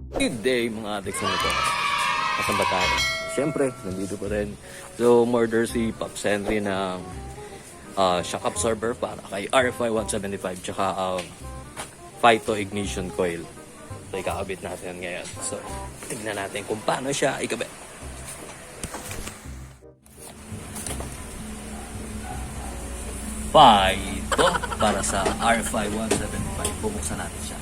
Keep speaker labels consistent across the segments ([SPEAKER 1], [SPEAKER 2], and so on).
[SPEAKER 1] Good day mga adik na ito. Asan ba tayo? Siyempre, nandito pa rin. So, murder si Pops Henry ng shock absorber para kay RFI 175 tsaka Faito ignition coil. So, ikakabit natin ngayon. So, tignan natin kung paano siya ikabit. Faito para sa RFI 175. Bubuksan natin siya.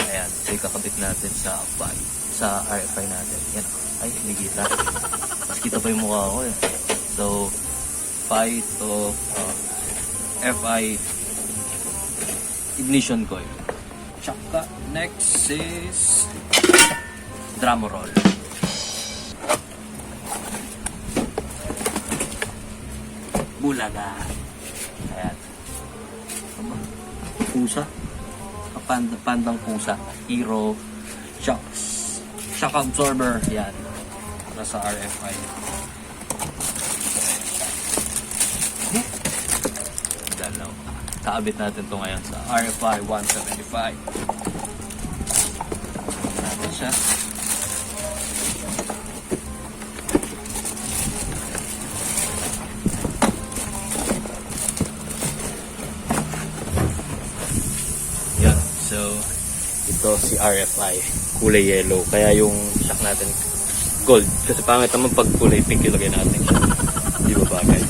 [SPEAKER 1] Ayan, so ikakabit natin sa RFI natin. Yan, ay, hindi kita. Mas kita pa yung mukha ko eh. So, Faito FI ignition coil. Tsaka, next is drum roll. Bulaga. Ayan. Pusa. Pandang pusa. Hero. Shocks. Shock absorber. Yan. Para sa RFI. Dalaw. Kaabit natin to ngayon sa RFI 175. Natin siya. So, ito si RFI, kulay yellow. Kaya yung shock natin gold. Kasi pangit naman pag kulay pink ilagay natin siya. Di ba bagay?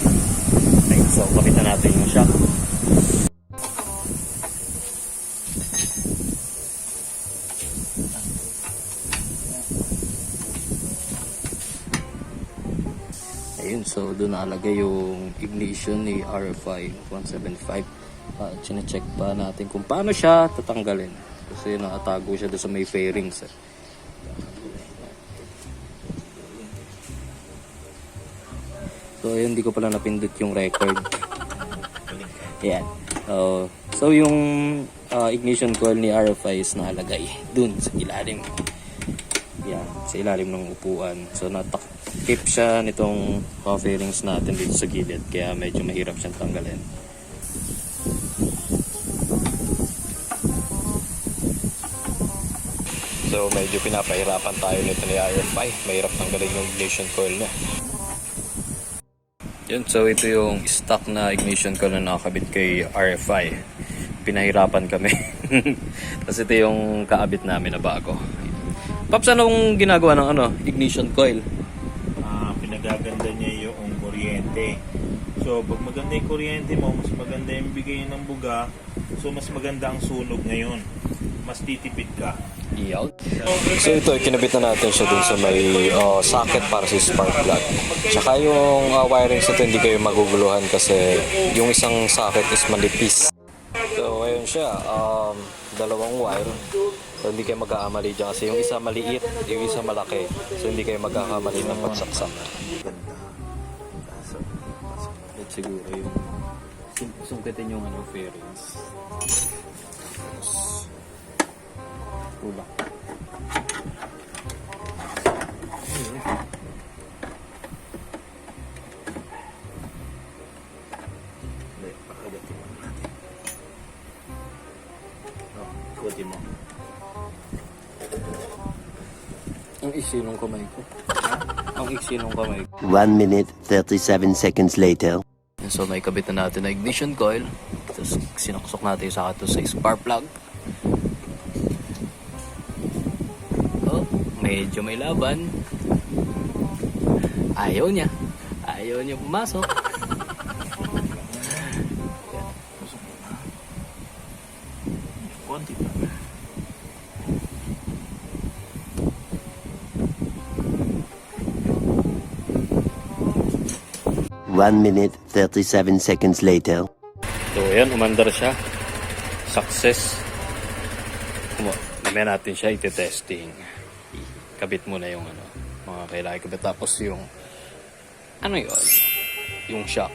[SPEAKER 1] Okay, so, pakita natin yung shock. Ayun, so doon nakalagay yung ignition ni RFI 175. Chine-check pa natin kung paano siya tatanggalin kasi nakatago siya doon sa may fairings eh. So ayun, hindi ko pala napindot yung record. Ayan. So yung ignition coil ni RFI is nakalagay doon sa ilalim. Yan, sa ilalim ng upuan. So natakip siya nitong fairings natin dito sa gilid kaya medyo mahirap siyang tanggalin. So medyo pinapahirapan tayo nito ni RFI. Mahirap tanggalin yung ignition coil niya. Yun, so ito yung stock na ignition coil na nakakabit kay RFI. Pinahirapan kami. Kasi ito yung kaabit namin na bago. Paps, anong ginagawa ng ignition coil?
[SPEAKER 2] Pinagaganda niya yung kuryente. So pag maganda yung kuryente mo, mas maganda yung bigay ng buga. So mas maganda ang sunog ngayon. Mas titipid ka.
[SPEAKER 1] Iyaw. So ito, kinabit na natin siya dun sa may socket para sa spark plug. Tsaka yung wirings ito hindi kayo maguguluhan kasi yung isang socket is manipis. So ayun siya, dalawang wire. So hindi kayo magkakamali dyan kasi yung isa maliit, yung isa malaki. So hindi kayo magkakamali ng pagsaksak. Siguro yung sungkitin yung fairings. Kulang.
[SPEAKER 2] Ikutin mo.
[SPEAKER 1] Ang iksi nung kamay ko. Ang iksi nung kamay ko.
[SPEAKER 3] 1 minute 37 seconds later.
[SPEAKER 1] So may kabit na natin na ignition coil. Tapos sinaksok natin yung saka sa spark plug. Medyo may laban. Ayaw niya pumasok.
[SPEAKER 2] Konti pa.
[SPEAKER 3] One minute 37 seconds later.
[SPEAKER 1] So ayan, umandar siya. Success. Mamaya natin siya iti-testing. Kabit muna yung mga kailangan kabit. Tapos yung yun? Yung shock.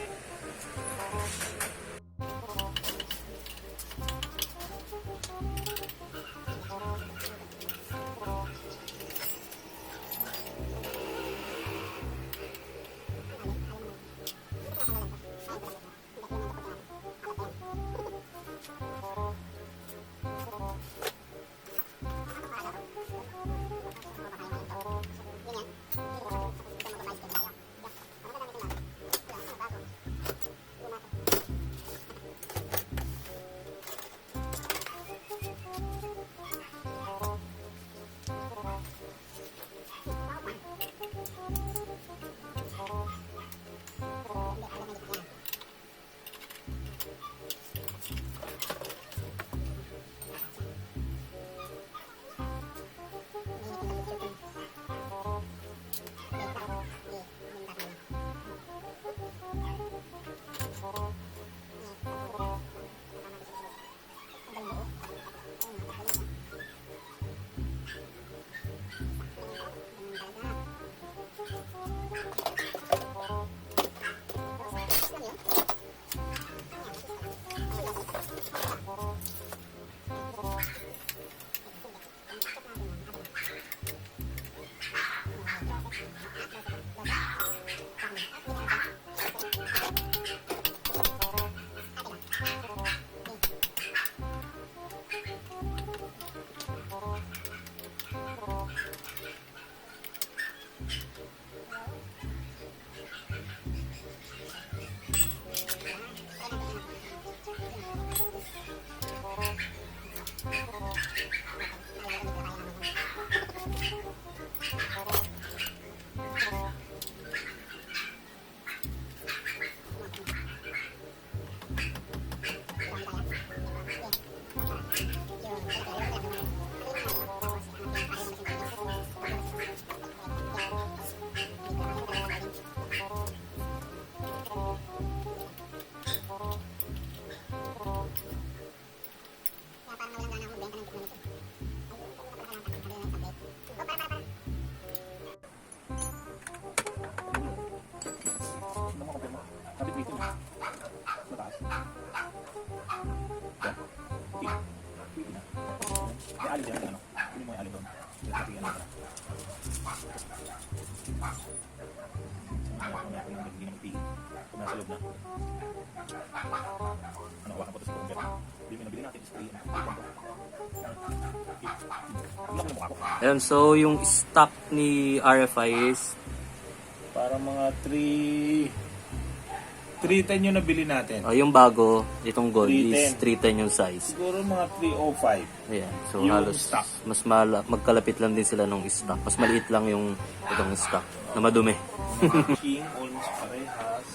[SPEAKER 2] alin yan, ano? Hindi mo yung alin doon. Pinatigyan mo na. Mamaya ko lang nagiging ng pig. Kung nasa loob na. Ano, hawakan ko ito sa kong gano'n. Hindi mo nabili natin. Spray.
[SPEAKER 1] Ayan, so yung stock ni RFI is
[SPEAKER 2] Para mga 310 yung nabili natin.
[SPEAKER 1] yung bago, itong gold
[SPEAKER 2] 310.
[SPEAKER 1] is 310 yung size.
[SPEAKER 2] Siguro mga 305.
[SPEAKER 1] Ayan, so
[SPEAKER 2] Yung
[SPEAKER 1] halos
[SPEAKER 2] stock.
[SPEAKER 1] mas magkalapit lang din sila nung stock. Mas maliit lang yung itong stock na madumi.
[SPEAKER 2] King, almost parehas.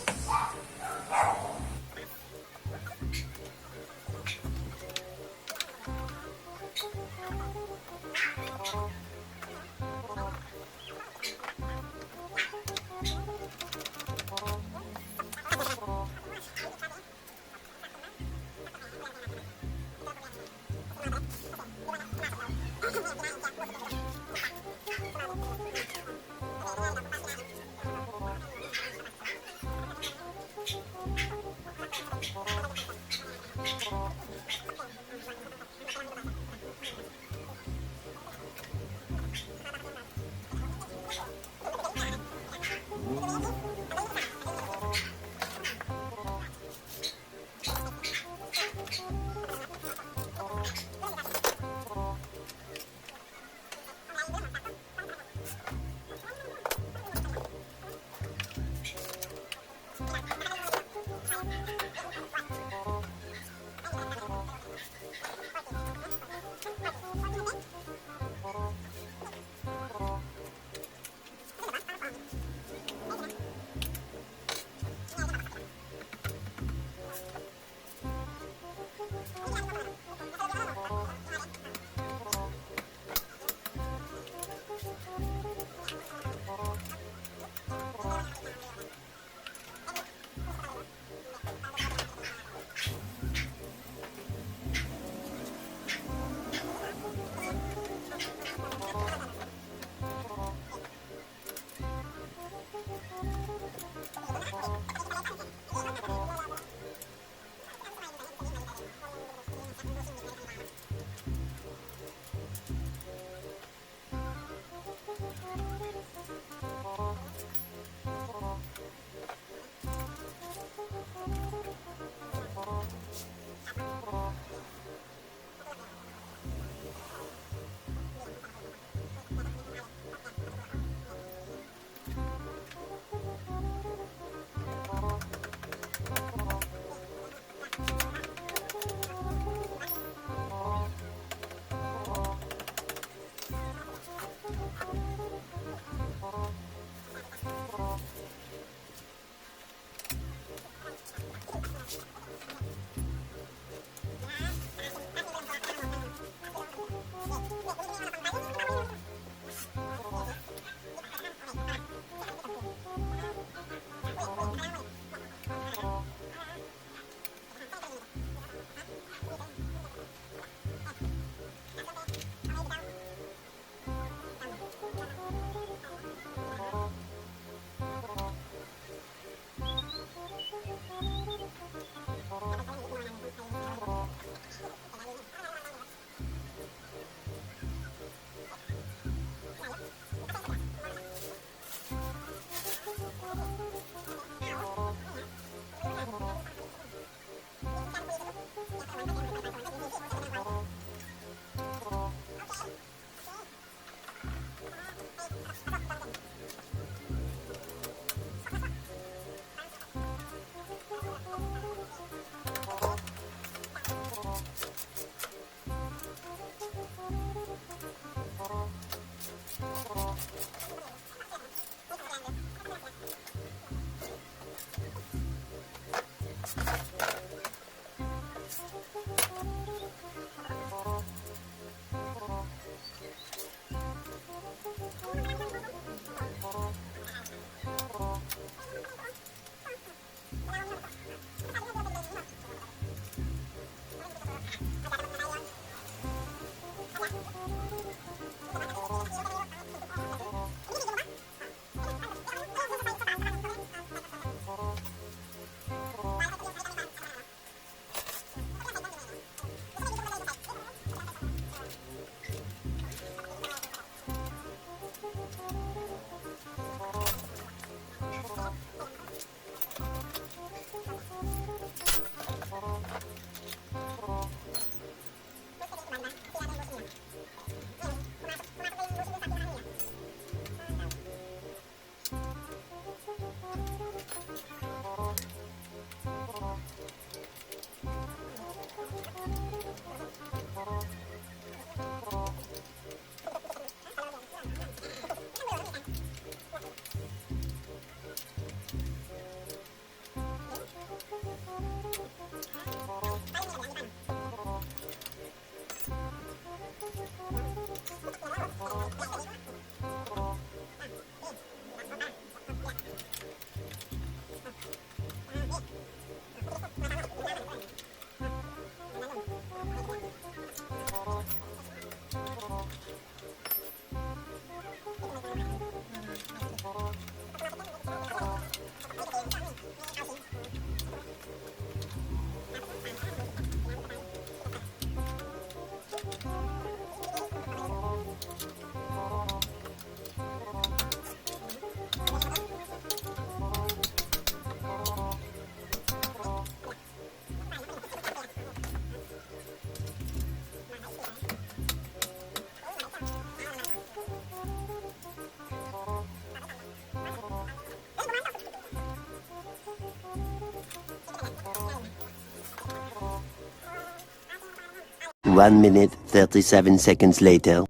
[SPEAKER 3] 1 minute, 37 seconds later.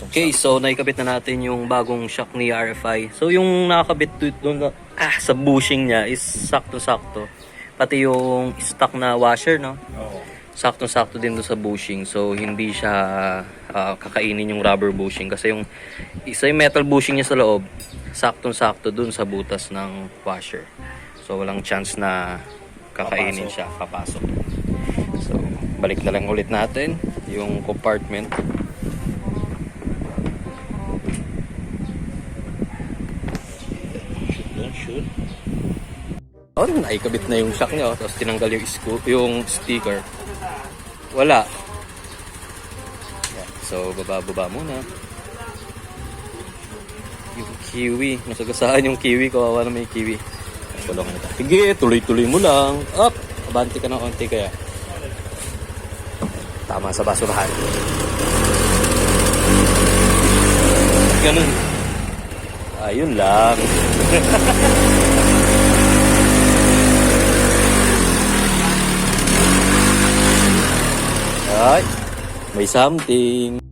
[SPEAKER 1] Okay, so naikabit na natin yung bagong shock ni RFI. So yung nakakabit doon sa bushing niya is sakto-sakto. Pati yung stock na washer, no?
[SPEAKER 2] Oo.
[SPEAKER 1] Sakto-sakto din doon sa bushing. So hindi siya kakainin yung rubber bushing kasi yung isa yung metal bushing niya sa loob, saktong-sakto doon sa butas ng washer. So walang chance na kakainin siya, papasok. So balik na lang ulit natin yung compartment.
[SPEAKER 2] Shoot.
[SPEAKER 1] Oh, naikabit na yung shock niya, tapos tinanggal yung sticker. Wala. So, baba muna. Yung kiwi. Nasagasaan yung kiwi. Kawawa na may kiwi. Tulong nito. Sige, tuloy-tuloy mo lang. Up! Abanti ka ng konti kaya. Tama sa basurahan. Ganun. Ayun lang. Ay, may something.